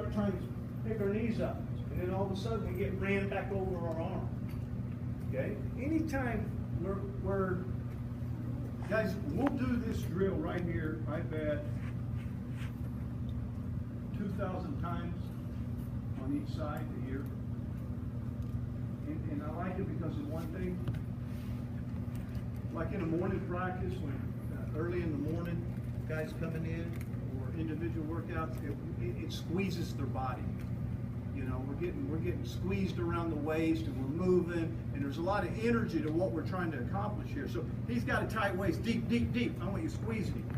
start trying to pick our knees up. And then all of a sudden we get ran back over our arm. Okay? Anytime we're guys, we'll do this drill right here, I bet, 2,000 times on each side to here. And I like it because of one thing. Like in a morning practice, when early in the morning, guys coming in, or individual workouts, it squeezes their body. You know, we're getting squeezed around the waist, and we're moving, and there's a lot of energy to what we're trying to accomplish here. So he's got a tight waist, deep, deep, deep. I want you squeezing him.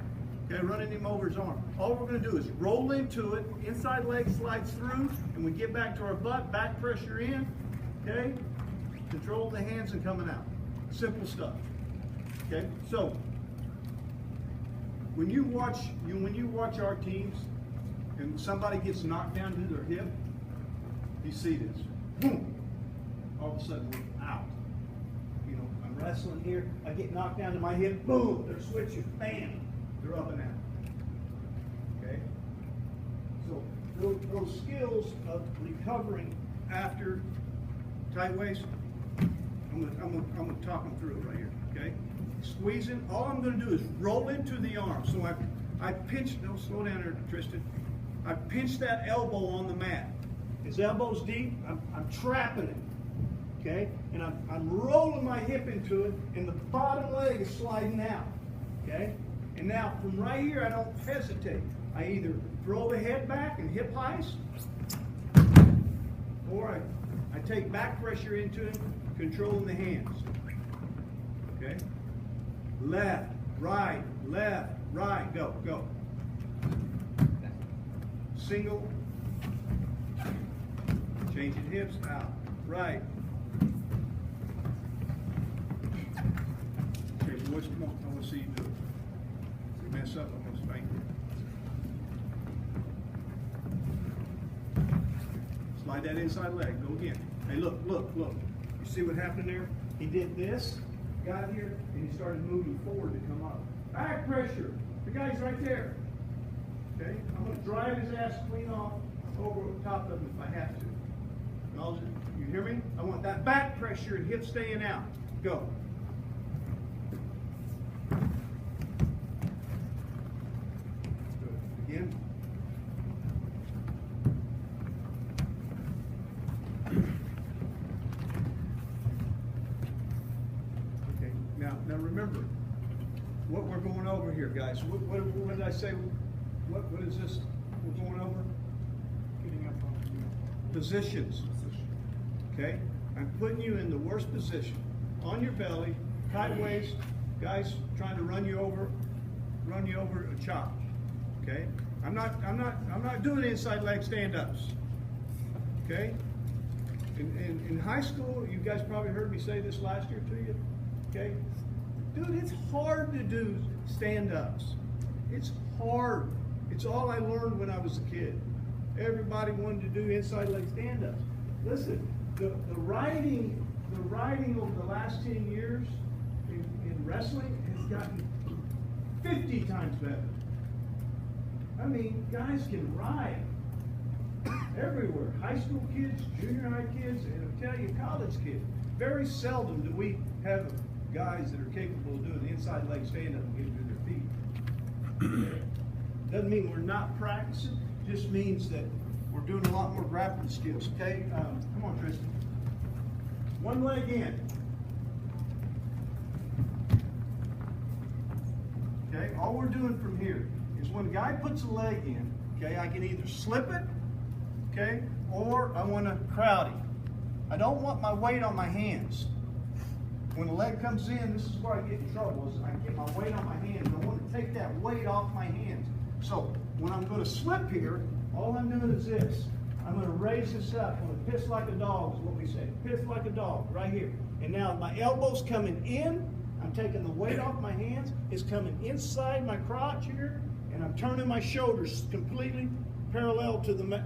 Okay, running him over his arm. All we're going to do is roll into it, inside leg slides through, and we get back to our butt, back pressure in. Okay, control the hands and coming out. Simple stuff. Okay, so when you watch our teams, and somebody gets knocked down to their hip, you see this, boom, all of a sudden we're out. You know, I'm wrestling here, I get knocked down to my hip, boom, they're switching, bam, they're up and out. Okay? So those skills of recovering after tight waist, I'm gonna talk them through it right here, okay? Squeezing, all I'm gonna do is roll into the arm. So I pinch, no, slow down there, Tristan. I pinch that elbow on the mat. His elbow's deep, I'm trapping it, okay? And I'm rolling my hip into it, and the bottom leg is sliding out, okay? And now, from right here, I don't hesitate. I either throw the head back and hip heist, or I take back pressure into it, controlling the hands, okay? Left, right, go, go. Single. Changing hips, out, right. Okay, boys, come on, I want to see you do it. If you mess up, I'm going to spank you. Slide that inside leg, go again. Hey, look. You see what happened there? He did this, got here, and he started moving forward to come up. Back pressure, the guy's right there. Okay, I'm going to drive his ass clean off over the top of him if I have to. You hear me? I want that back pressure and hip staying out. Go. Good. Again. Okay. Now remember what we're going over here, guys. What did I say? What is this we're going over? Getting up on positions. Okay, I'm putting you in the worst position, on your belly, tight waist, guys trying to run you over a chop. Okay, I'm not doing inside leg stand-ups. Okay, in high school, you guys probably heard me say this last year to you. Okay, dude, it's hard to do stand-ups. It's hard. It's all I learned when I was a kid. Everybody wanted to do inside leg stand-ups. Listen. The writing over the last 10 years in wrestling has gotten 50 times better. I mean, guys can ride everywhere. High school kids, junior high kids, and I'll tell you, college kids. Very seldom do we have guys that are capable of doing the inside leg stand-up and getting to their feet. Doesn't mean we're not practicing, just means that we're doing a lot more grappling skills, okay? Come on, Tristan. One leg in. Okay, all we're doing from here is when a guy puts a leg in, okay, I can either slip it, okay, or I want to crowd him. I don't want my weight on my hands. When the leg comes in, this is where I get in trouble, is I get my weight on my hands. I want to take that weight off my hands. So when I'm going to slip here, all I'm doing is this. I'm going to raise this up. I'm going to piss like a dog is what we say. Piss like a dog, right here. And now my elbow's coming in. I'm taking the weight off my hands. It's coming inside my crotch here. And I'm turning my shoulders completely parallel to the mat.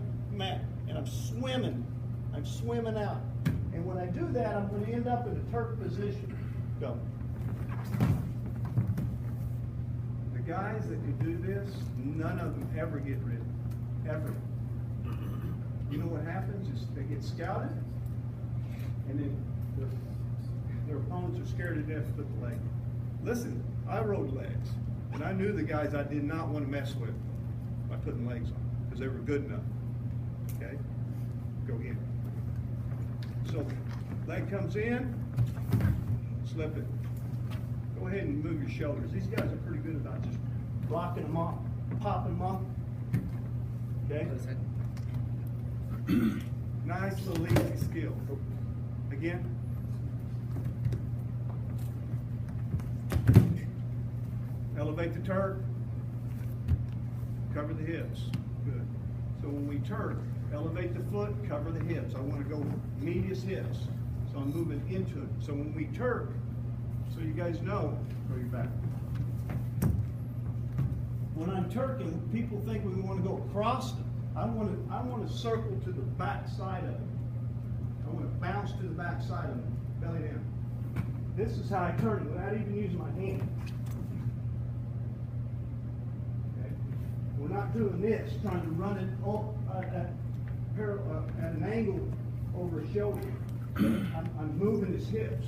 And I'm swimming. I'm swimming out. And when I do that, I'm going to end up in a turk position. Go. The guys that can do this, none of them ever get rid of it. Ever. get scouted, and then their opponents are scared to death to put the leg. Listen, I rode legs, and I knew the guys I did not want to mess with by putting legs on, because they were good enough. Okay? Go in. So, leg comes in, slip it. Go ahead and move your shoulders. These guys are pretty good about just blocking them off, popping them off. Okay? Nice little easy skill. Again. Elevate the turk. Cover the hips. Good. So when we turk, elevate the foot, cover the hips. I want to go medius hips. So I'm moving into it. So when we turk, so you guys know, throw your back. When I'm turking, people think we want to go across it. I want to circle to the back side of it. I want to bounce to the back side of it, belly down. This is how I turn it without even using my hand. Okay? We're not doing this, trying to run it at an angle over his shoulder. I'm moving his hips.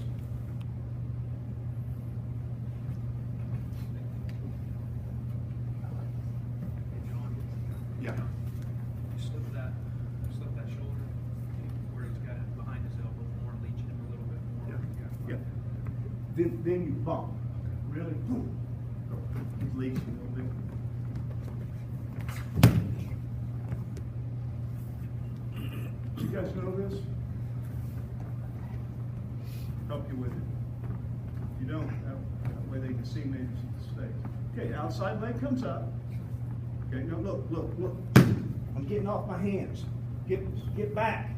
Yeah. Slip that shoulder where he's got it behind his elbow more, leeching him a little bit more. Yeah. Then you bump. Really, boom. He's leeching a little bit. You guys know this? Help you with it. If you don't, that way they can see maybe some mistakes. Okay, outside leg comes up. Okay, now look. I'm getting off my hands. Get back.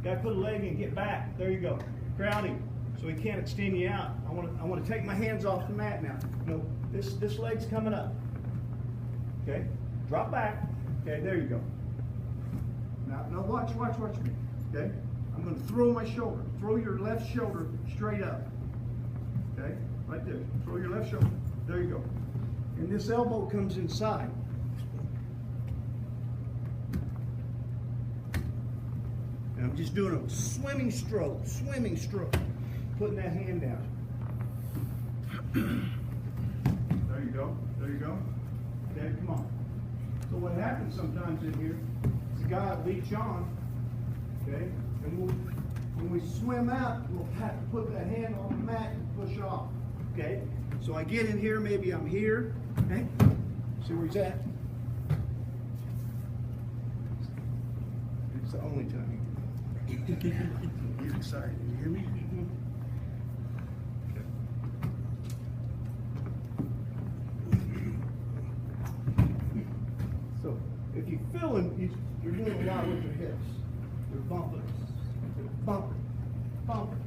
Gotta put a leg in, get back. There you go. Crowding, so he can't extend you out. I want to take my hands off the mat now. No, this leg's coming up. Okay, drop back. Okay, there you go. Now watch me. Okay, I'm going to throw my shoulder. Throw your left shoulder straight up. Okay, right there. Throw your left shoulder. There you go. And this elbow comes inside. And I'm just doing a swimming stroke, putting that hand down. There you go. Okay, come on. So what happens sometimes in here is the guy will leech on, okay, and when we swim out, we'll have to put that hand on the mat and push off, okay? So I get in here, maybe I'm here, okay? See where he's at? It's the only time. He's excited. You hear me? Okay. So, if you feel him, you're doing a lot with your hips. You're bumping. Bumping.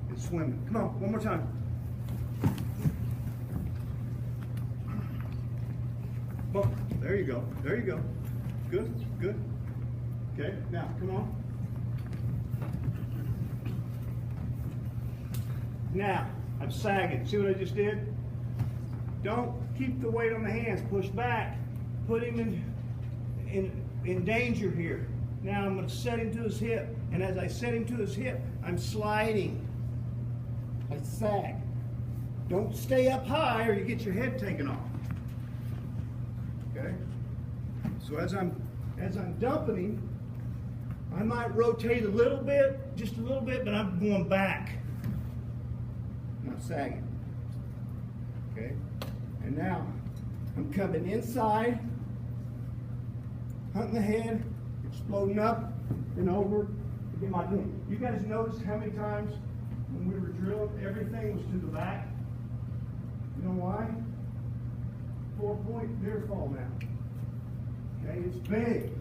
And swimming. Come on, one more time. Bump. There you go. Good. Okay, now, come on. Now, I'm sagging. See what I just did? Don't keep the weight on the hands. Push back. Put him in danger here. Now I'm going to set him to his hip. And as I set him to his hip, I'm sliding. I sag. Don't stay up high or you get your head taken off. Okay? So as I'm dumping him, I might rotate a little bit, just a little bit, but I'm going back. Not sagging. Okay? And now, I'm coming inside, hunting the head, exploding up and over to get my knee. You guys noticed how many times when we were drilling, everything was to the back? You know why? 4-point deer fall now. Okay, it's big.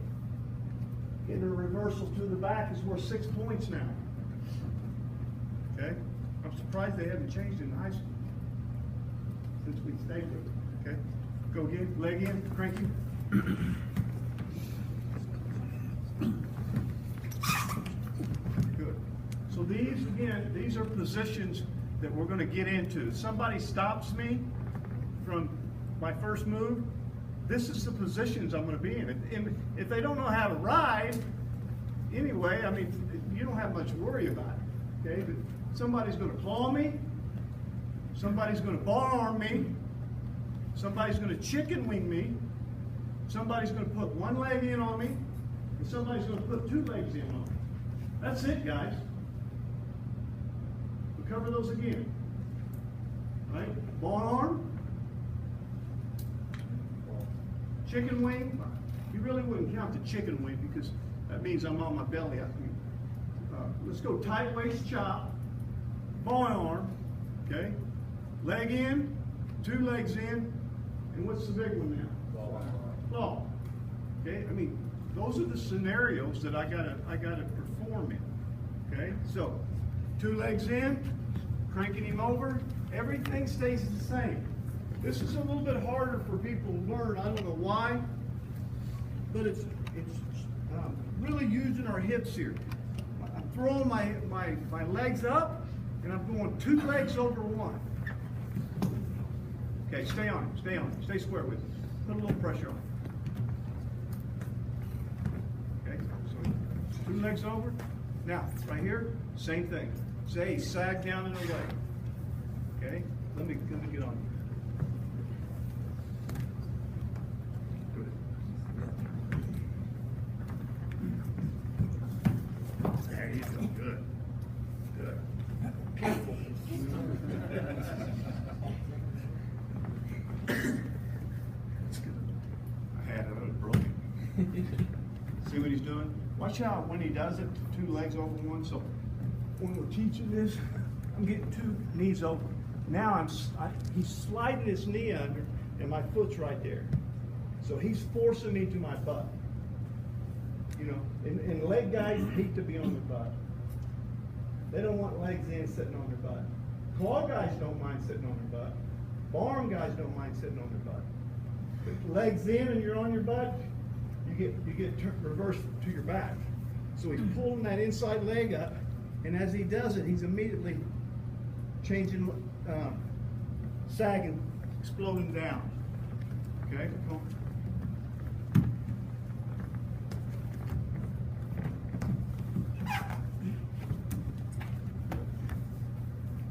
Getting a reversal to the back is worth 6 points now. Okay? I'm surprised they haven't changed in high school since we stayed with it. Okay? Go again, leg in, crank you. Good. So these, again, these are positions that we're going to get into. If somebody stops me from my first move, this is the positions I'm going to be in. And if they don't know how to ride, anyway, I mean, you don't have much to worry about, okay? But somebody's going to claw me, somebody's going to barm me, somebody's going to chicken wing me, somebody's going to put one leg in on me, and somebody's going to put two legs in on me. That's it, guys. We'll cover those again. Right? Ball arm, chicken wing. You really wouldn't count the chicken wing because that means I'm on my belly. Let's go tight waist chop, ball arm, okay? Leg in, two legs in, and what's the big one now? Claw. Okay, I mean, those are the scenarios that I gotta perform in. Okay, so 2 legs in, cranking him over, everything stays the same. This is a little bit harder for people to learn. I don't know why, but it's really using our hips here. I'm throwing my legs up, and I'm going 2 legs over 1. Okay, stay on it, stay square with it. Put a little pressure on it. Okay, so 2 legs over. Now, right here, same thing. Say, sag down and away. Okay, let me get on you. There you go, good. Good. Careful. I had it broken. See what he's doing? Watch out when he does it, 2 legs over 1. So when we're teaching this, I'm getting 2 knees over. Now he's sliding his knee under, and my foot's right there. So he's forcing me to my butt. You know, and leg guys hate to be on their butt. They don't want legs in sitting on their butt. Claw guys don't mind sitting on their butt. Barm guys don't mind sitting on their butt. But legs in and you're on your butt, you get reversed to your back. So he's pulling that inside leg up, and as he does it, he's immediately changing, sagging, exploding down. Okay?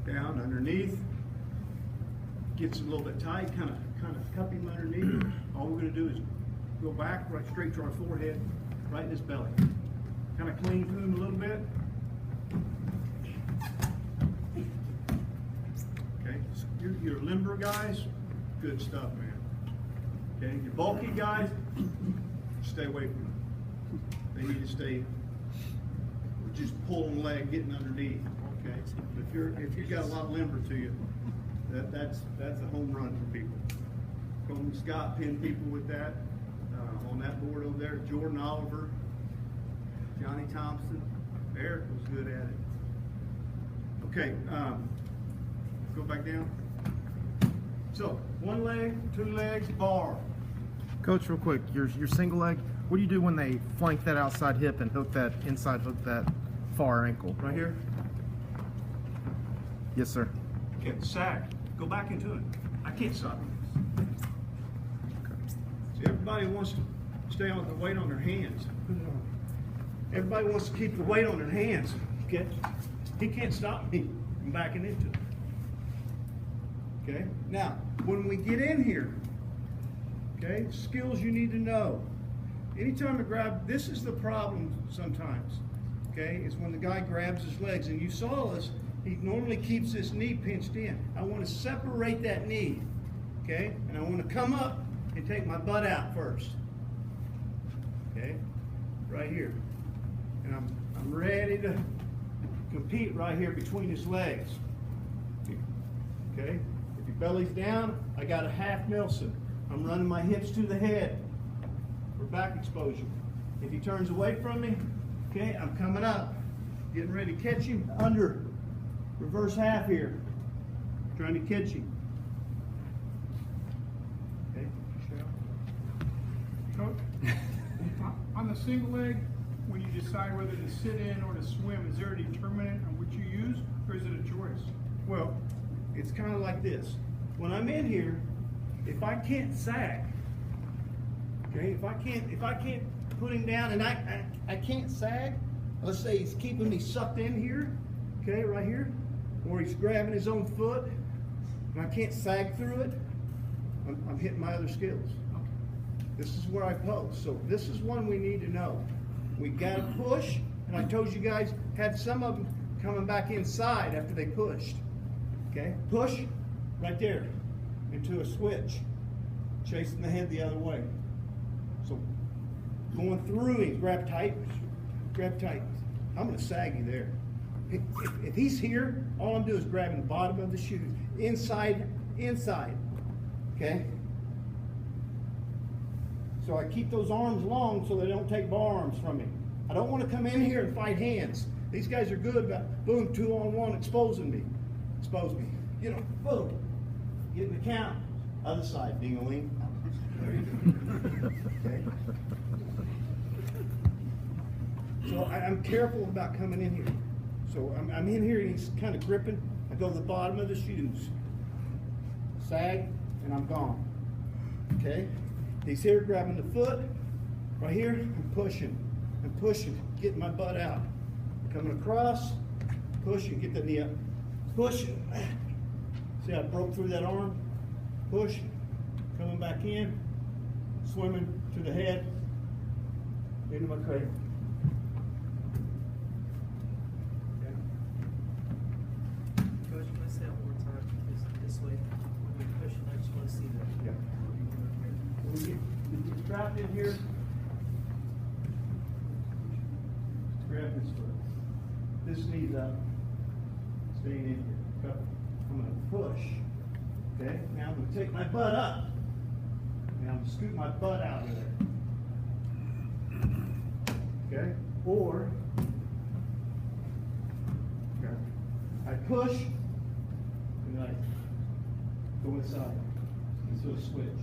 Down underneath, gets a little bit tight, kind of cup him underneath. All we're going to do is go back right straight to our forehead, right in his belly. Kind of cling to him a little bit. Okay, so your limber guys, good stuff, man. Okay, your bulky guys, stay away from them. They need to stay. Just pulling leg, getting underneath. Okay, if you got a lot of limber to you, that's a home run for people. Coleman Scott pinned people with that on that board over there. Jordan Oliver, Johnny Thompson, Eric was good at it. Okay, go back down. So 1 leg, 2 legs, bar. Coach, real quick, your single leg, what do you do when they flank that outside hip and hook that inside hook that far ankle? Right here. Yes, sir. Okay, sag. Go back into it. I can't stop it. See, everybody wants to stay on the weight on their hands. Put it on. Everybody wants to keep the weight on their hands. Okay? He can't stop me from backing into it. Okay? Now, when we get in here, okay, skills you need to know. Anytime I grab, this is the problem sometimes, okay, is when the guy grabs his legs, and you saw us, he normally keeps his knee pinched in. I want to separate that knee, okay, and I want to come up and take my butt out first, okay, right here, and I'm ready to compete right here between his legs, okay. If your belly's down, I got a half Nelson. I'm running my hips to the head for back exposure. If he turns away from me, okay, I'm coming up, getting ready to catch him under. Reverse half here, trying to catch him. Okay. Coach, on the single leg, when you decide whether to sit in or to swim, is there a determinant on which you use, or is it a choice? Well, it's kind of like this. When I'm in here, if I can't sag, Okay, if I can't put him down and I can't sag, let's say he's keeping me sucked in here, okay, right here, or he's grabbing his own foot, and I can't sag through it, I'm hitting my other skills. This is where I pose. So this is one we need to know. We gotta push, and I told you guys, had some of them coming back inside after they pushed. Okay, push right there into a switch, chasing the head the other way. So going through him, grab tight, grab tight. I'm gonna sag you there. If he's here, all I'm doing is grabbing the bottom of the shoes, inside, okay? So I keep those arms long so they don't take arms from me. I don't want to come in here and fight hands. These guys are good about, boom, 2-on-1, exposing me. Expose me. You know, boom. Get in the count. Other side, ding-a-ling. There you go. Okay. So I'm careful about coming in here. So I'm in here and he's kind of gripping. I go to the bottom of the shoes. Sag, and I'm gone. Okay? He's here grabbing the foot. Right here, I'm pushing, getting my butt out. Coming across, pushing, get the knee up. Pushing. See, I broke through that arm. Push, coming back in, swimming to the head, into my cradle. Okay. Coach, can I say that one more time? This way, when you're pushing, I just want to see that. Yeah. When you get trapped in here, grab this foot. This knee's up, staying in here. Go. I'm going to push. Okay? Now I'm going to take my butt up. Now I'm going to scoot my butt out of there. Okay? Or, okay, I push, and I go inside into a switch.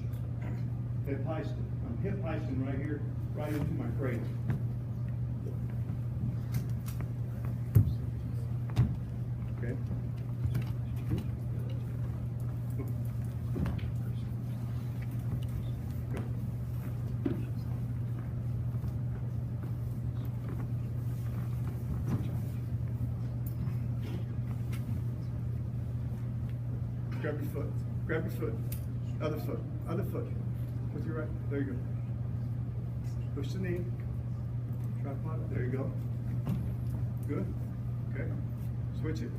Hip heisting. I'm hip heisting right here, right into my cradle. Okay? Go. Grab your foot. Grab your foot. Other foot. Other foot. With your right. There you go. Push the knee. Tripod. There you go. Good. Okay. Switch it.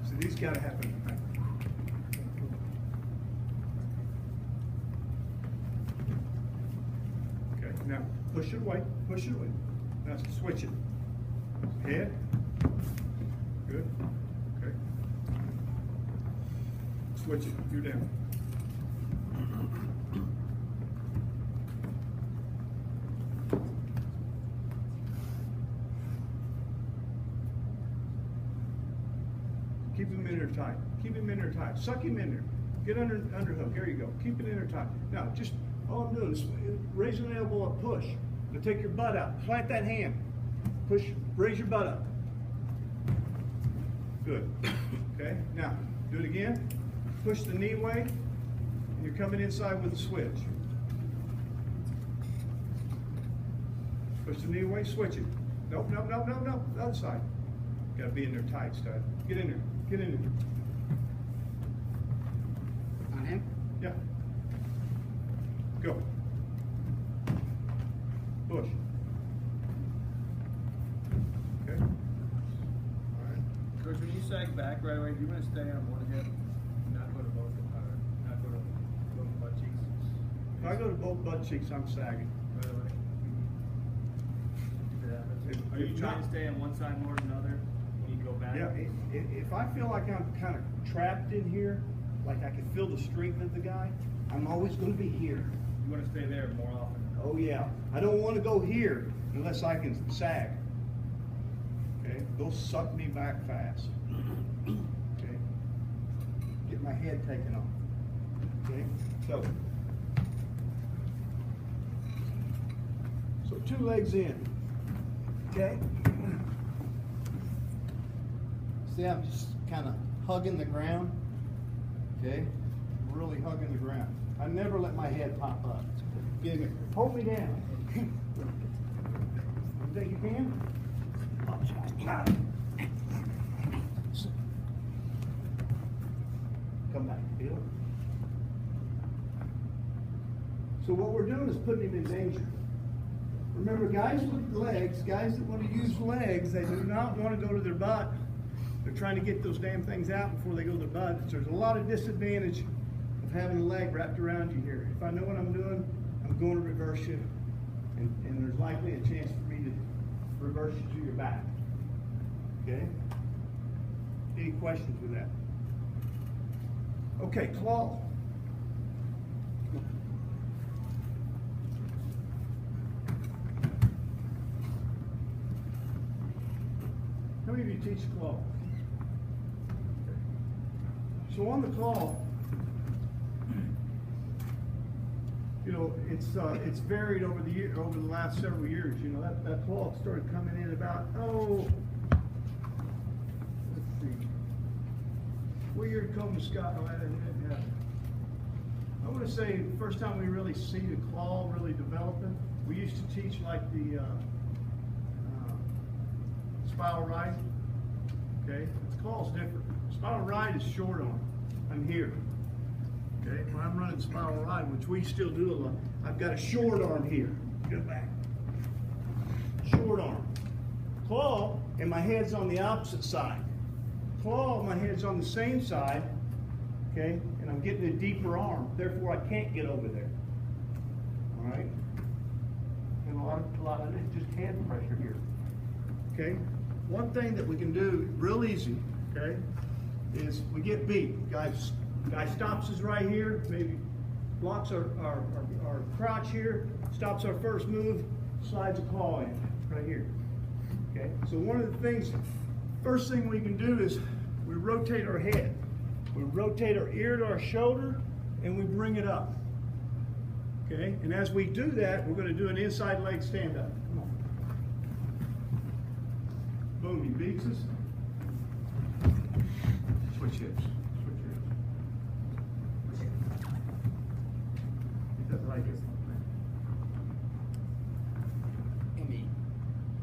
So these gotta happen. Okay. Now push it away. Push it away. Now switch it. Head. Good. Okay. Switch it. You're down. Keep him in there tight. Keep him in there tight. Suck him in there. Get under hook. There you go. Keep it in there tight. Now, just all I'm doing is raising an elbow up, push. Now take your butt out. Plant that hand. Push. Raise your butt up. Good. Okay. Now, do it again. Push the knee away, and you're coming inside with a switch. Push the knee away. Switch it. Nope. Nope. Nope. Nope. Nope. The other side. Got to be in there tight, stud. Get in there. Get in there. On him? Yeah. Go. Push. Okay. All right. Coach, when you sag back right away, do you want to stay on one hip, not go to both, not go to both butt cheeks? If I go to both butt cheeks, I'm sagging. Right away. Are you If trying not- to stay on one side more than the other when you go back? Yeah, if I feel like I'm kind of trapped in here, like I can feel the strength of the guy, I'm always going to be here. You want to stay there more often? Oh yeah, I don't want to go here unless I can sag. Okay, they'll suck me back fast. Okay, get my head taken off. Okay, so 2 legs in. Okay. See, I'm just kind of hugging the ground. Okay, really hugging the ground. I never let my head pop up. Give me, hold me down. You think you can? Come back, feel it. So what we're doing is putting him in danger. Remember, guys with legs, guys that want to use legs, they do not want to go to their butt. They're trying to get those damn things out before they go to their butt. There's a lot of disadvantage of having a leg wrapped around you here. If I know what I'm doing, I'm going to reverse you, and there's likely a chance for me to reverse you to your back. Okay? Any questions with that? Okay, claw. How many of you teach claw? So on the claw, you know, it's varied over the last several years. You know, that claw started coming in about, let's see, what year did Coleman Scott? Oh, I didn't have it. I want to say the first time we really see the claw really developing, we used to teach like the spiral ride. Okay, the claw's different. Spiral ride is short arm. I'm here. Okay, when I'm running spiral ride, which we still do a lot, I've got a short arm here. Go back. Short arm. Claw, and my head's on the opposite side. Claw, my head's on the same side. Okay, and I'm getting a deeper arm. Therefore, I can't get over there. All right. And a lot of it's just head pressure here. Okay. One thing that we can do real easy, okay, is we get beat. Guy stops us right here, maybe blocks our crouch here, stops our first move, slides a claw in right here. Okay, so one of the things, first thing we can do is we rotate our head. We rotate our ear to our shoulder and we bring it up. Okay, and as we do that, we're going to do an inside leg stand up. Come on. Boom, he beats us. Switch hips. Switch hips. He doesn't like it.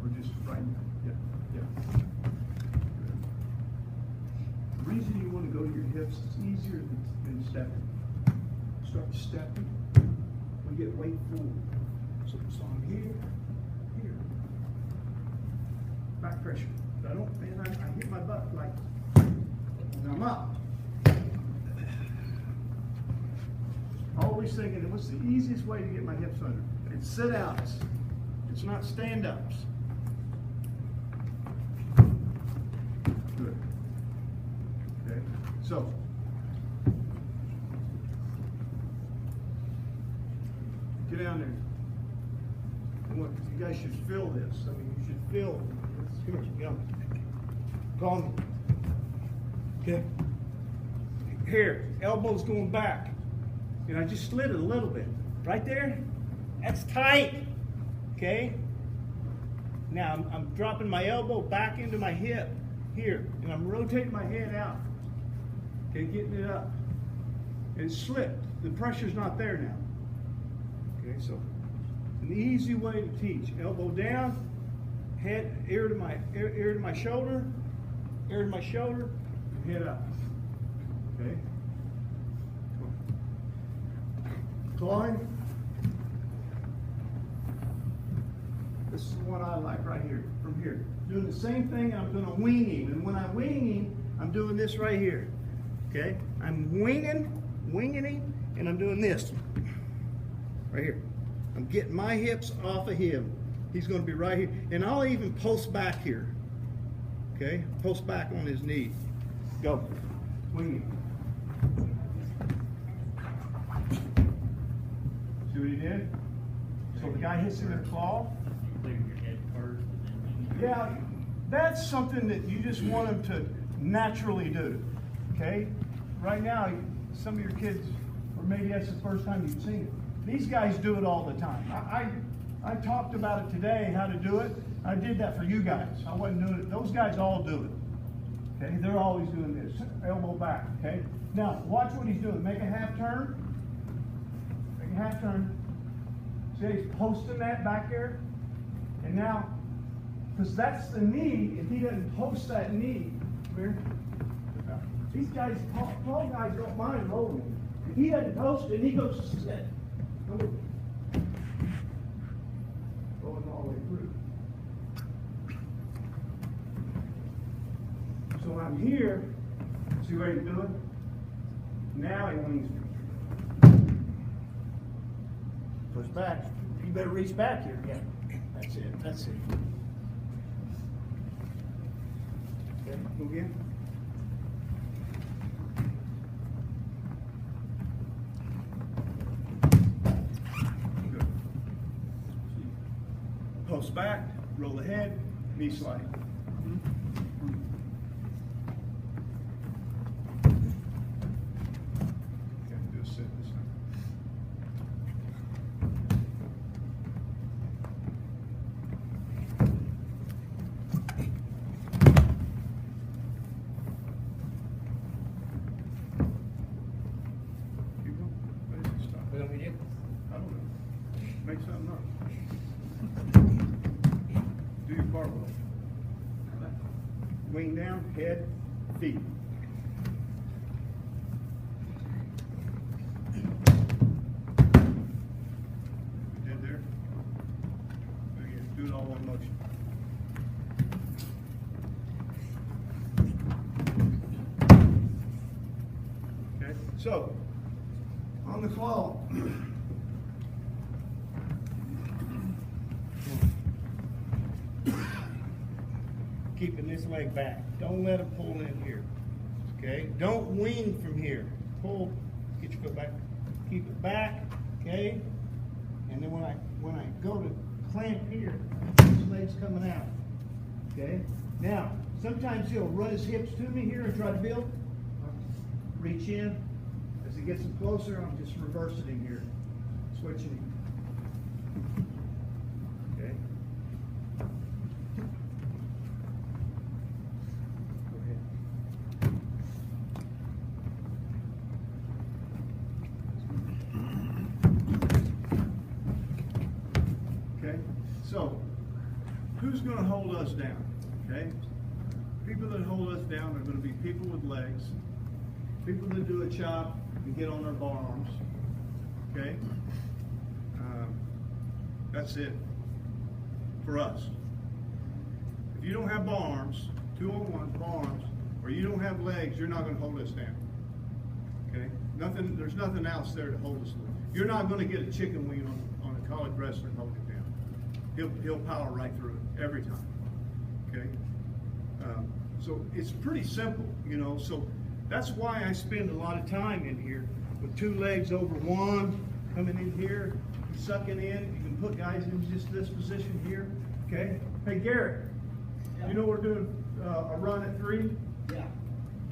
We're just right now. Yeah. The reason you want to go to your hips is easier than stepping. Start stepping, we get weight forward. So I'm here. Back pressure. I hit my butt like, and I'm up. Always thinking, what's the easiest way to get my hips under? It's sit-outs. It's not stand-ups. Good. Okay, so. Get down there. You guys should feel this. I mean, you should feel. Come here, get on. Call me. Okay. Here, elbow's going back. And I just slid it a little bit. Right there, that's tight. Okay. Now I'm dropping my elbow back into my hip here, and I'm rotating my head out. Okay, getting it up. And it slipped. The pressure's not there now. Okay, so an easy way to teach. Elbow down, head, ear to my shoulder, head up. Okay. Clawing. This is what I like right here, from here. Doing the same thing, I'm going to wing him. And when I wing him, I'm doing this right here. Okay? I'm winging him, and I'm doing this. Right here. I'm getting my hips off of him. He's going to be right here. And I'll even post back here. Okay? Post back on his knee. Go. Wing him. See what he did? So the guy hits him in the claw. Yeah, that's something that you just want him to naturally do. Okay? Right now, some of your kids, or maybe that's the first time you've seen it. These guys do it all the time. I talked about it today, how to do it. I did that for you guys. I wasn't doing it. Those guys all do it. Okay? They're always doing this. Elbow back. Okay? Now, watch what he's doing. Make a half turn. Make a half turn. See, he's posting that back there, and now, because that's the knee. If he doesn't post that knee, here, these guys, tall guys, don't mind rolling. If he doesn't post it, he goes to sit. Rolling all the way through. So I'm here. See what he's doing? Now he wings me. Push back. You better reach back here. Yeah. That's it. That's it. Okay, move in. Good. Post back, roll ahead, knee slide. Okay, do a sit this time. Keep going. Where does it stop? What do we do? I don't know. Make something up. Do your cartwheel. Wing down, head, feet. You did there? Again, do it all in one motion. Okay, so on the claw. Keeping this leg back. Don't let him pull in here. Okay? Don't wing from here. Pull, get your foot back. Keep it back. Okay? And then when I go to clamp here, his leg's coming out. Okay? Now, sometimes he'll run his hips to me here and try to build. Reach in. As he gets him closer, I'm just reversing him here. Switching him. Okay? Go ahead. Okay? So, who's going to hold us down? Okay? People that hold us down are going to be people with legs, people that do a chop and get on their barms. Okay? That's it for us. If you don't have barms, 2-on-1 barms, or you don't have legs, you're not going to hold us down. Okay? There's nothing else there to hold us down. You're not going to get a chicken wing on a college wrestler and hold it down. He'll power right through it every time. Okay? So it's pretty simple, you know. So that's why I spend a lot of time in here with 2 legs over one, coming in here, sucking in. You can put guys in just this position here. Okay? Hey, Garrett, you know we're doing a run at 3? Yeah.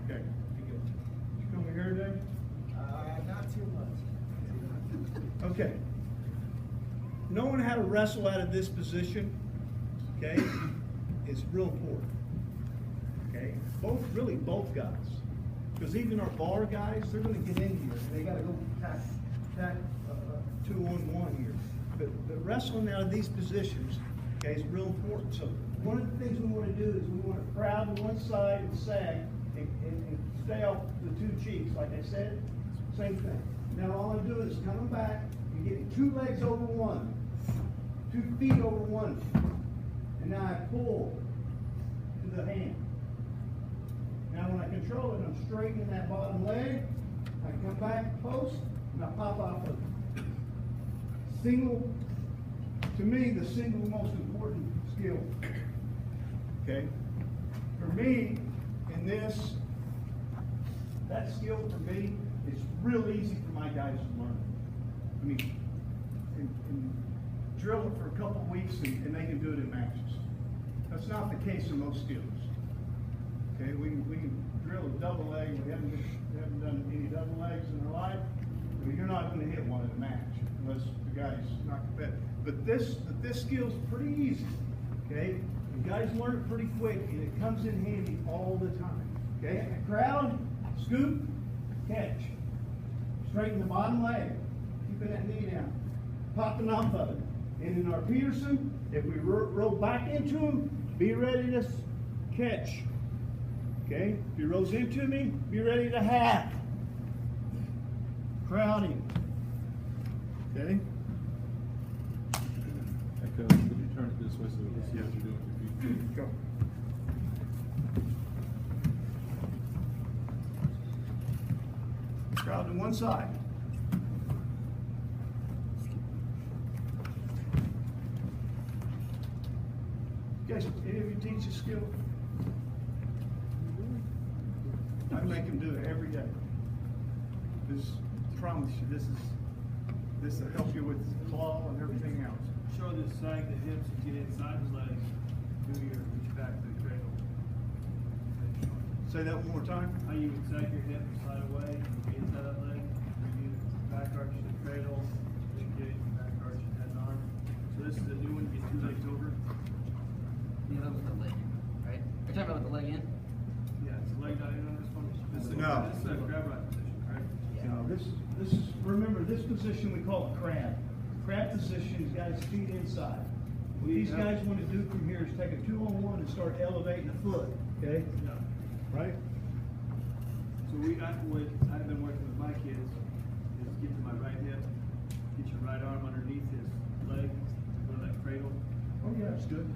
Okay. You come over here today? Not too much. Okay. Knowing how to wrestle out of this position, okay, is real important. Okay? Both guys. Because even our bar guys, they're going to get in here. They got to go tack 2-on-1 here. But wrestling out of these positions, okay, is real important. So one of the things we want to do is we want to crowd to one side and sag and stay off the 2 cheeks. Like I said, same thing. Now all I'm doing is coming back and getting 2 legs over one, 2 feet over one. And now I pull to the hand. Now when I control it, I'm straightening that bottom leg. I come back post and I pop off of it. Single, to me, the single most important skill. Okay? For me, in this, that skill for me is real easy for my guys to learn. I mean, and drill it for a couple of weeks and they can do it in matches. That's not the case in most skills. Okay, we can drill a double leg. We haven't done any double legs in our life. Well, you're not going to hit one in a match unless the guy's not competitive. But this skill's pretty easy. Okay, the guys learn it pretty quick, and it comes in handy all the time. Okay, crowd, scoop, catch. Straighten the bottom leg, keeping that knee down. popping off of it. And in our Peterson, if we roll back into him, be ready to catch. Okay? If he rolls into me, be ready to hack. Crowd him. Okay? Echo, could you turn it this way so we can see what you're doing with your feet? Go. Crowd to one side. Guys, any of you teach a skill? I make them do it every day. This, promise you, this will help you with claw and everything else. Show this sag the hips and get inside the legs. Do your reach back to the cradle. Say that one more time. How you would sag your hip and slide away, get inside that leg, you back arch to the cradle, then get it, back arch and head and arm. So this is a new one, get 2 legs over. Yeah, that was the leg, right? Are you talking about with the leg in? Yeah, it's a leg not in on this one. This is No. This is a grab right position, right? Now, this is, remember, this position we call a crab. Crab position, he's got his feet inside. What these guys want to do from here is take a 2-on-1 and start elevating the foot, okay? Yeah. Right? So I've been working with my kids is get to my right hip, get your right arm underneath his leg, go to that cradle. Oh, yeah, that's good.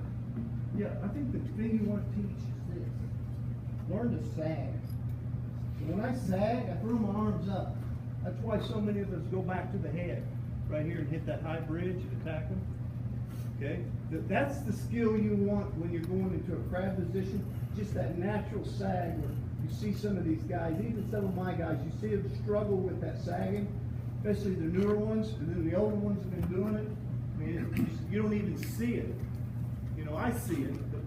Yeah, I think the thing you want to teach is this. Learn to sag. So when I sag, I throw my arms up. That's why so many of us go back to the head, right here, and hit that high bridge and attack them. Okay? That's the skill you want when you're going into a crab position. Just that natural sag where you see some of these guys, even some of my guys, you see them struggle with that sagging, especially the newer ones, and then the older ones have been doing it. I mean, you don't even see it. You know, I see it, but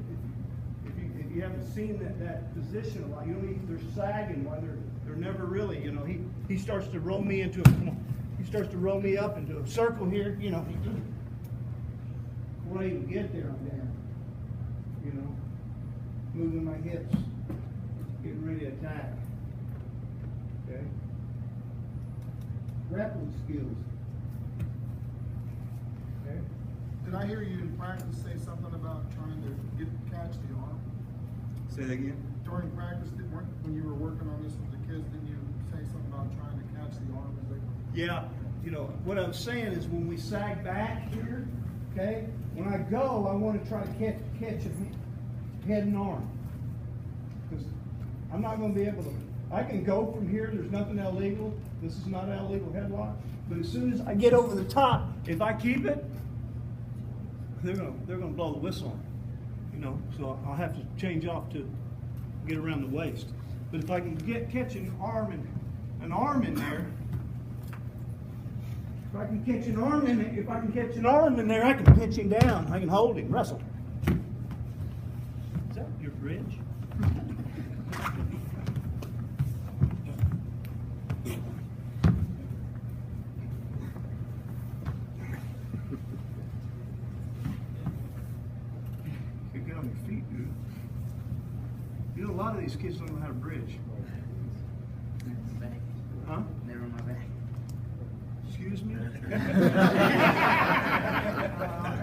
if you haven't seen that position a lot, you don't even, they're sagging while they're never really, you know, he starts to roll me into he starts to roll me up into a circle here, you know. Before I even get there, I'm down. You know, moving my hips, getting ready to attack. Okay? Grappling skills. Okay? Did I hear you in practice say something about trying to catch the arm? Say that again? During practice, when you were working on this with the kids, didn't you say something about trying to catch the arm as they were? Yeah, you know, what I'm saying is when we sag back here, okay, when I go, I want to try to catch a head and arm. Because I'm not going to be able to, I can go from here, there's nothing illegal. This is not an illegal headlock. But as soon as I get over the top, if I keep it, they're gonna blow the whistle on it, you know, so I'll have to change off to get around the waist. But if I can catch an arm in there, if I can catch an arm in there, I can pinch him down. I can hold him, wrestle. Is that your bridge? You get on your feet, dude. You know, a lot of these kids don't know how to bridge. Huh? Never on my back. Excuse me? I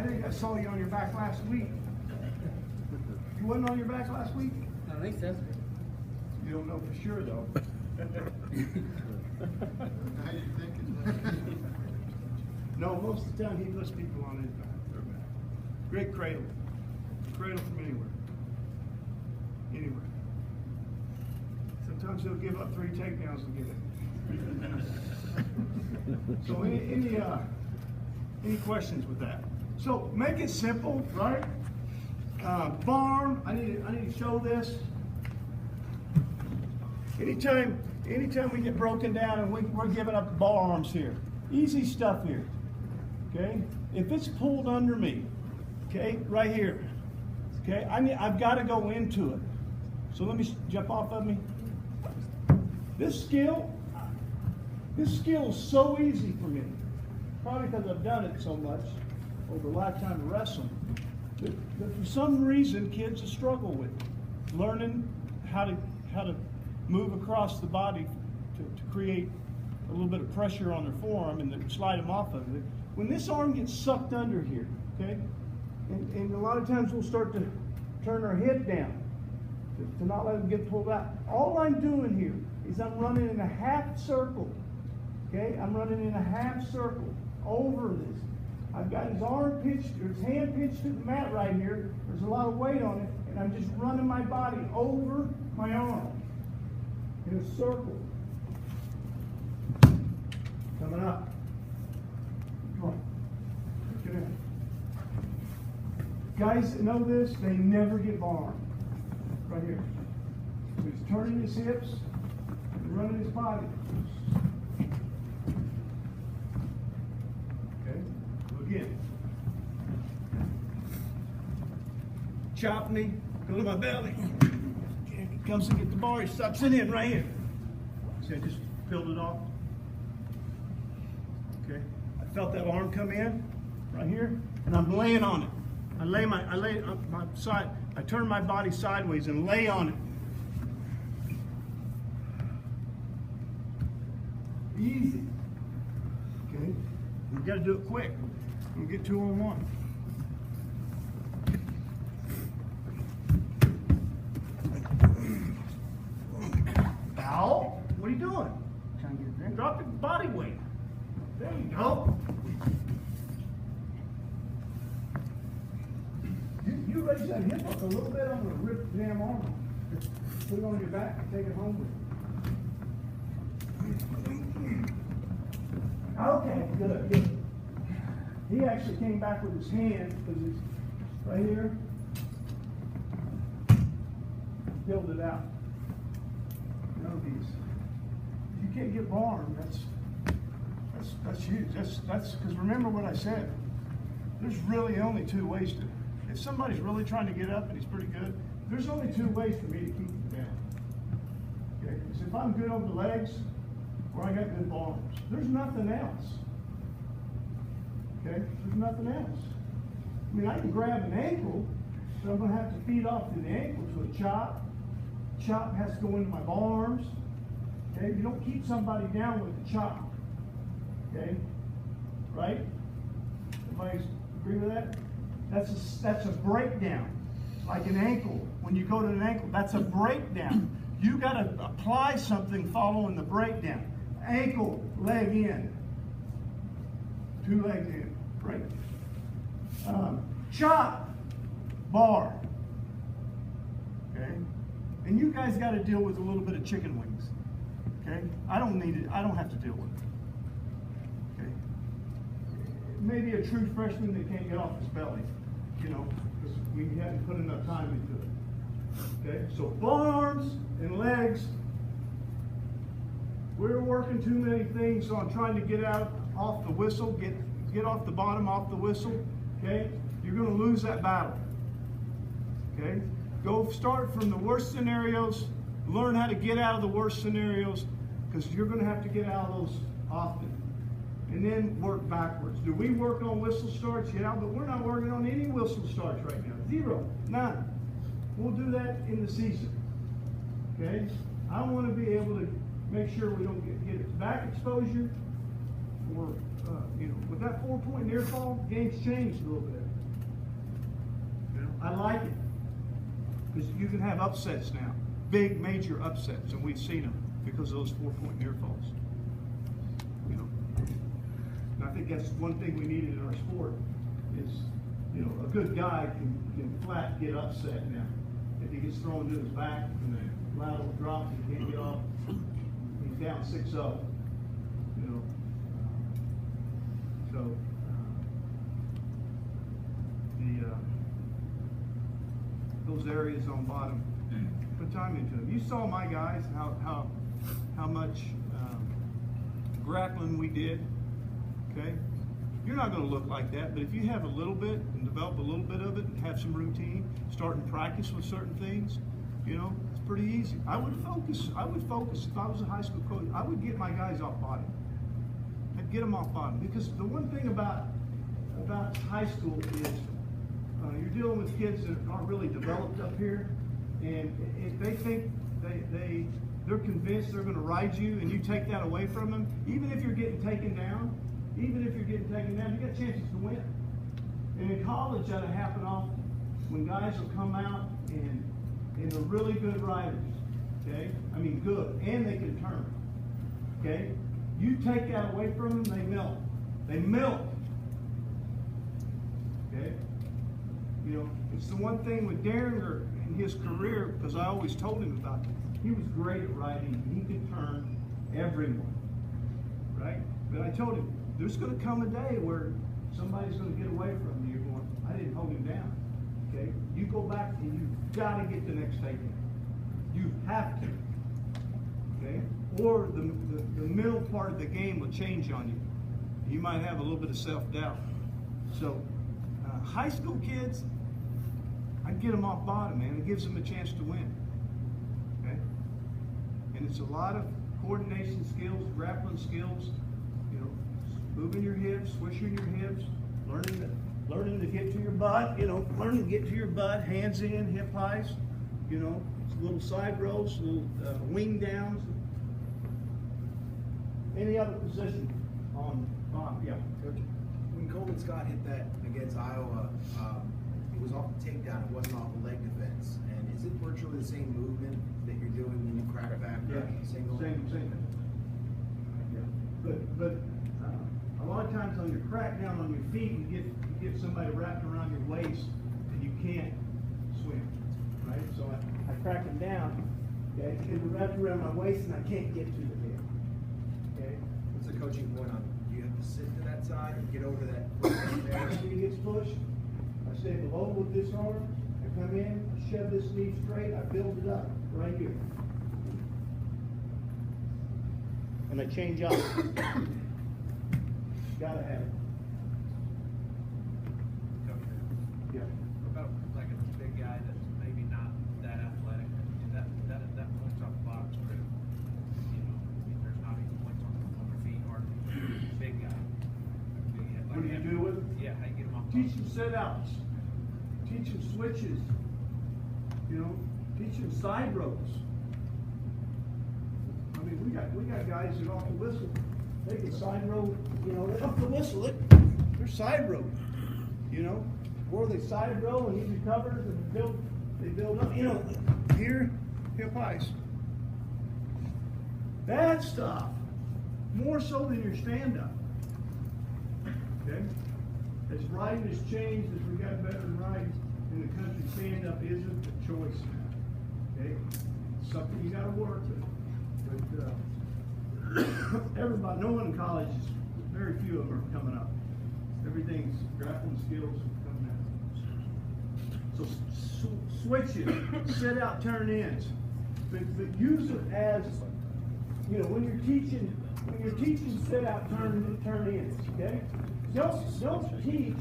think I saw you on your back last week. You wasn't on your back last week? I don't think so. You don't know for sure, though. Now you're thinking. No, most of the time he puts people on his back. Their back. Great cradle. Cradle from anywhere. Anywhere. Sometimes he'll give up 3 takedowns to get it. So any questions with that? So make it simple, right? Barm, I need to show this. Anytime we get broken down and we're giving up bar arms here, easy stuff here. Okay, if it's pulled under me, okay, right here, okay, I've got to go into it. So let me jump off of me. This skill is so easy for me, probably because I've done it so much over a lifetime of wrestling. But for some reason, kids struggle with it. Learning how to move across the body to create a little bit of pressure on their forearm and then slide them off of it. when this arm gets sucked under here, okay, and a lot of times we'll start to turn our hip down to not let them get pulled out. All I'm doing here is I'm running in a half circle, okay? I'm running in a half circle over this. I've got his arm pitched, or his hand pitched to the mat right here. There's a lot of weight on it, and I'm just running my body over my arm in a circle. Coming up. Come on. Get in. Guys that know this, they never get barm. Right here. So he's turning his hips and running his body. Okay. Again. Chop me, go to my belly. He comes to get the bar, he sucks it in right here. See, I just peeled it off. Okay. I felt that arm come in right here, and I'm laying on it. I lay on my side. I turn my body sideways and lay on it. Easy. Okay. We got to do it quick. We'll get 2 on 1. Ow! What are you doing? Trying to get there. Drop your body weight. There you go. You raise that hip up a little bit, I'm going to rip the damn arm off. Put it on your back and take it home with you. Okay, good. He actually came back with his hand, because he's right here. Filled it out. You know, if you can't get barm, that's huge. That's because remember what I said. There's really only 2 ways to. If somebody's really trying to get up and he's pretty good, there's only 2 ways for me to keep him down. Okay, because if I'm good on the legs, or I got good arms, there's nothing else. Okay, there's nothing else. I mean, I can grab an ankle, but I'm going to have to feed off to the ankle to a chop. Chop has to go into my arms. Okay, you don't keep somebody down with a chop. Okay, right? Everybody agree with that? That's a breakdown, like an ankle. When you go to an ankle, that's a breakdown. You got to apply something following the breakdown. Ankle, leg in. 2 legs in. Break. Chop, bar. Okay? And you guys got to deal with a little bit of chicken wings. Okay? I don't need it. I don't have to deal with it. Okay? Maybe a true freshman that can't get off his belly. You know, because we haven't put enough time into it. Okay, so arms and legs. We're working too many things on trying to get out off the whistle, get off the bottom off the whistle. Okay, you're going to lose that battle. Okay, go start from the worst scenarios. Learn how to get out of the worst scenarios, because you're going to have to get out of those often. And then work backwards. Do we work on whistle starts? Yeah, but we're not working on any whistle starts right now. 0, none. We'll do that in the season. Okay? I want to be able to make sure we don't get back exposure, or with that 4-point near fall, game's changed a little bit. You know, I like it, because you can have upsets now, big major upsets, and we've seen them because of those 4-point near falls. I think that's one thing we needed in our sport is, a good guy can flat get upset now. If he gets thrown to his back and the lateral drops, he can't get off, he's down 6-0. So those areas on bottom, put time into them. You saw my guys, how much grappling we did. Okay, you're not going to look like that, but if you have a little bit and develop a little bit of it and have some routine, start and practice with certain things, it's pretty easy. I would focus if I was a high school coach. I would get my guys off bottom. I'd get them off bottom, because the one thing about high school is you're dealing with kids that aren't really developed up here, and if they think they're convinced they're going to ride you, and you take that away from them, even if you're getting taken down, even if you're getting taken down, you got chances to win. And in college, that'll happen often, when guys will come out and they're really good riders, okay? I mean, good, and they can turn, okay? You take that away from them, they melt. They melt. Okay? You know, it's the one thing with Derringer in his career, because I always told him about it. He was great at riding. He could turn everyone, right? But I told him, there's going to come a day where somebody's going to get away from you. You're going, I didn't hold him down. Okay? You go back and you've got to get the next takedown. You have to. Okay? Or the middle part of the game will change on you. You might have a little bit of self-doubt. So, high school kids, I get them off bottom, man. It gives them a chance to win. Okay? And it's a lot of coordination skills, grappling skills, you know, moving your hips, swishing your hips, learning to get to your butt, you know, learning to get to your butt, hands in, hip highs, you know, little side rolls, little wing downs. Any other position on Barm? Yeah. Coach, when Coleman Scott hit that against Iowa, it was off the takedown, it wasn't off the leg defense. And is it virtually the same movement that you're doing when you crack back? Yeah, Single? same thing. Yeah, but a lot of times on your crack down on your feet, you get somebody wrapped around your waist and you can't swim, right? So I crack them down, okay, and they're wrapped around my waist and I can't get to the head, okay? What's the coaching point on? Do you have to sit to that side and get over that push there? After he gets pushed, I stay below with this arm, I come in, I shove this knee straight, I build it up right here. And I change up. Gotta have it. Yeah. What about like a big guy that's maybe not that athletic, that points off the box, but you know, I mean, there's not even points on their feet, or big guy. What do you do with it? Yeah, how you get him off? Teach them sit-outs. Teach them switches. You know, teach them side ropes. I mean, we got guys that off the whistle, they can side rope, you know, they off the whistle, they're side rope, you know, or they side row and he recovers and they build up, you know, here, hip highs. That stuff, more so than your stand-up. Okay? As riding has changed, as we got better in riding in the country, stand-up isn't a choice now. Okay? It's something you gotta work with. But everybody, no one in college, very few of them are coming up. Everything's grappling skills coming out. So switches, sit out, turn ins, but use it as, you know, when you're teaching sit out, turn ins. Okay, don't teach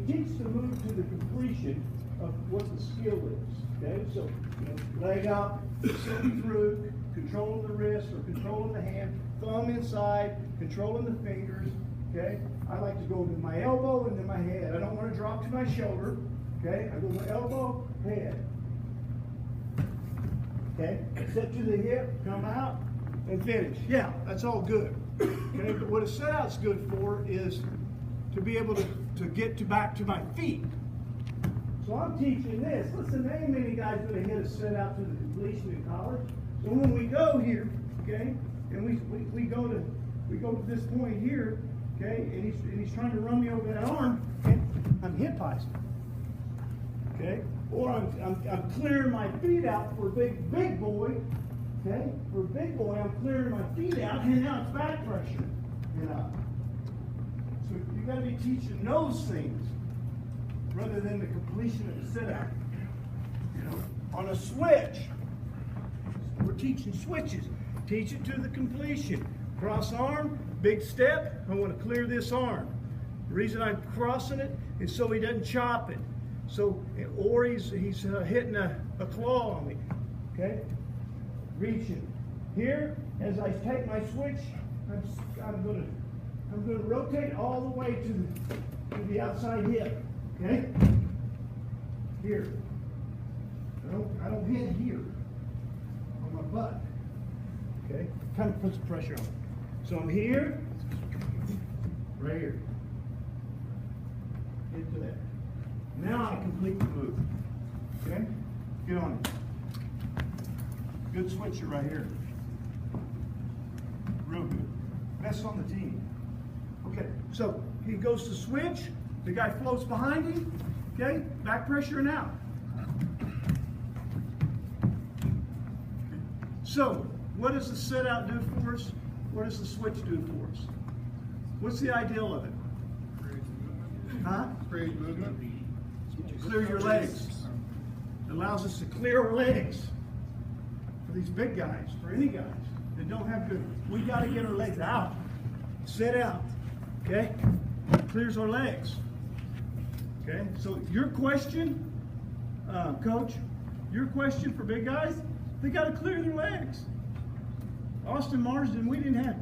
teach the move to the completion of what the skill is. Okay, so you know, leg up, sitting through, controlling the wrist or controlling the hand, thumb inside, controlling the fingers. Okay, I like to go to my elbow and then my head. I don't want to drop to my shoulder. Okay, I go my elbow, head. Okay, sit to the hip, come out, and finish. Yeah, that's all good. Okay, but what a set out's good for is to be able to get back to my feet. So I'm teaching this. Listen, there ain't many guys going to hit a set out to the completion in college. So when we go here, okay, and we go to this point here, okay, and he's trying to run me over that arm, and I'm hip highs. Okay, or I'm clearing my feet out for a big boy. Okay, for a big boy, I'm clearing my feet out, and now it's back pressure. You know, so you got to be teaching those things rather than the completion of the sit out. You know, on a switch, we're teaching switches. Teach it to the completion. Cross arm, big step. I want to clear this arm. The reason I'm crossing it is so he doesn't chop it. So, or he's hitting a claw on me. Okay, reaching here as I take my switch. I'm gonna rotate all the way to the outside hip. Okay, here. I don't hit here on my butt. Okay, kind of puts pressure on me. So I'm here, right here. Into there. Now I complete the move. Okay? Get on it. Good switcher right here. Real good. Best on the team. Okay, so he goes to switch. The guy floats behind him. Okay? Back pressure and out. So, what does the set out do for us? What does the switch do for us? What's the ideal of it? Huh? Create movement. Clear your legs. It allows us to clear our legs. For these big guys, for any guys that don't have good, we got to get our legs out. Sit out. Okay? Clears our legs. Okay? So your question, Coach, your question for big guys, they got to clear their legs. Austin Marsden, we didn't have,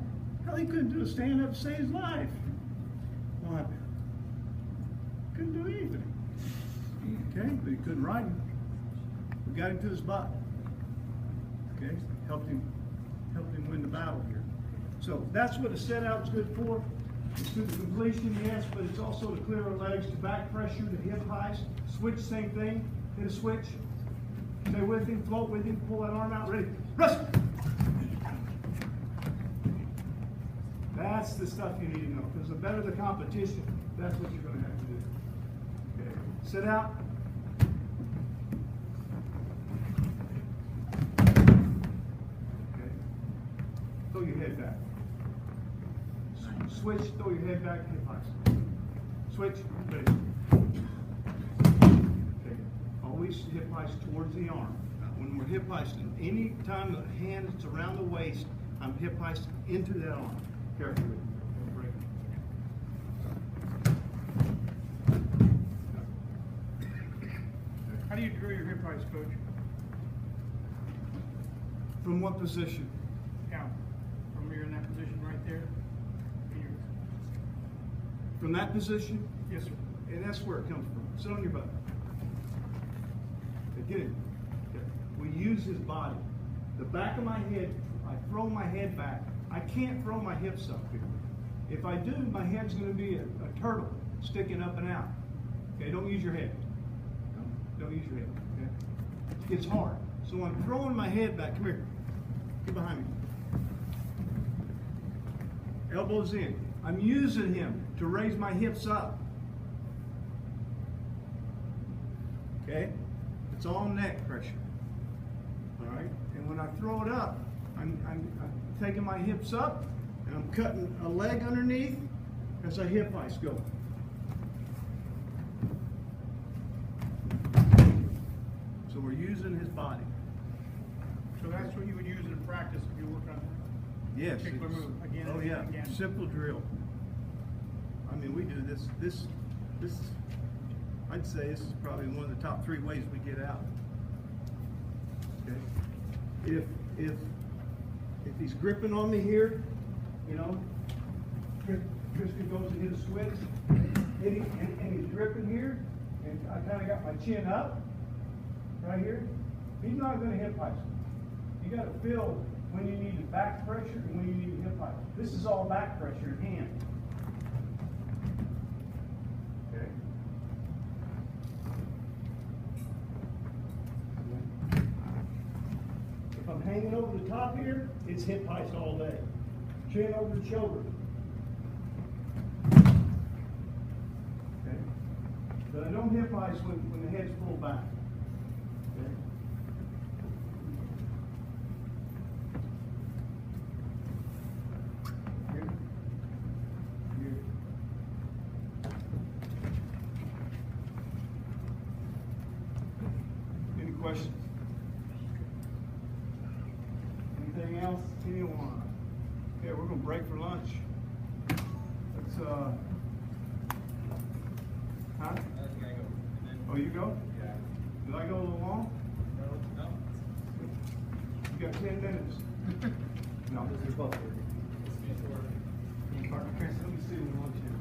hell, he couldn't do a stand-up to save his life. What? Couldn't do anything. Okay, but he couldn't ride him. We got him to the spot. Okay, helped him win the battle here. So that's what a set out's good for. It's to the completion, yes, but it's also to clear our legs, to back pressure, to hip heist. Switch, same thing. Hit a switch. Stay with him, float with him, pull that arm out, ready. Wrestle! That's the stuff you need to know, because the better the competition, that's what you're going to have to do. Okay. Sit out. Okay. Throw your head back. Switch, throw your head back, hip heist. Switch, ready. Okay. Always hip heist towards the arm. When we're hip heisting, any time the hand is around the waist, I'm hip heisting into that arm. Carefully. Don't break it. How do you drill your hip heist, Coach? From what position? Yeah, from you're in that position right there. And you're- From that position? Yes, sir. And that's where it comes from. Sit on your butt. Okay, get it. Okay. We use his body. The back of my head, I throw my head back. I can't throw my hips up here. If I do, my head's going to be a turtle sticking up and out. Okay, don't use your head. Don't use your head. Okay? It's hard. So I'm throwing my head back. Come here. Get behind me. Elbows in. I'm using him to raise my hips up. Okay? It's all neck pressure. All right? And when I throw it up, I'm taking my hips up and I'm cutting a leg underneath as I hip heist go. So we're using his body. So that's what you would use in practice if you work on Yes. particular it's- move again Oh and yeah, again. simple drill. I mean, we do this, I'd say this is probably one of the top 3 ways we get out. Okay? If he's gripping on me here, you know, Tristan goes to hit a switch, and he's gripping here, and I kind of got my chin up, right here, he's not going to hip heist. You got to feel when you need the back pressure and when you need the hip heist. This is all back pressure in hand. Okay. If I'm hanging over the top here, it's hip heist all day. Chin over the shoulder. Okay. But I don't hip heist when the head's pulled back. Okay. Here. Here. Any questions? Anything else? Anyone? Okay, we're gonna break for lunch. Let's huh? Oh, you go? Yeah. Did I go a little long? No. You got 10 minutes. No. Chris, let me see the lunch here.